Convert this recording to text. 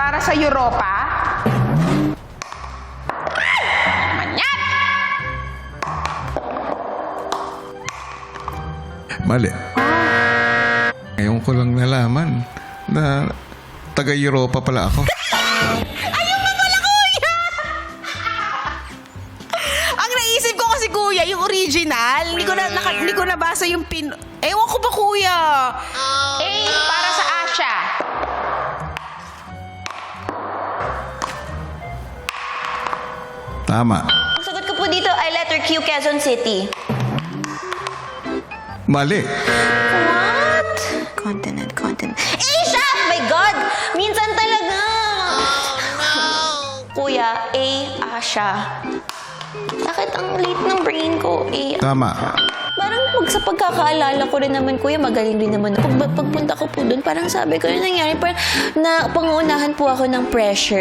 para sa Europa? Manyan! Mali. Ngayon ko lang nalaman na taga-Europa pala ako. Ayun pa pala, kuya! Ang naisip ko kasi, kuya, yung original. Hindi ko nabasa yung pin... Ewan ko ba, kuya? A para sa Asya. Tama. Ang sagot ko po dito ay letter Q, Quezon City. Mali. What? Continent. Asia! My God! Minsan talaga! Kuya, A, Asia. Bakit ang late ng brain ko? A, Tama. parang sa pagkakaalala ko rin naman, kuya, magaling din naman. Pagpunta ko po doon, parang sabi ko, yung nangyari, parang na pangunahan po ako ng pressure.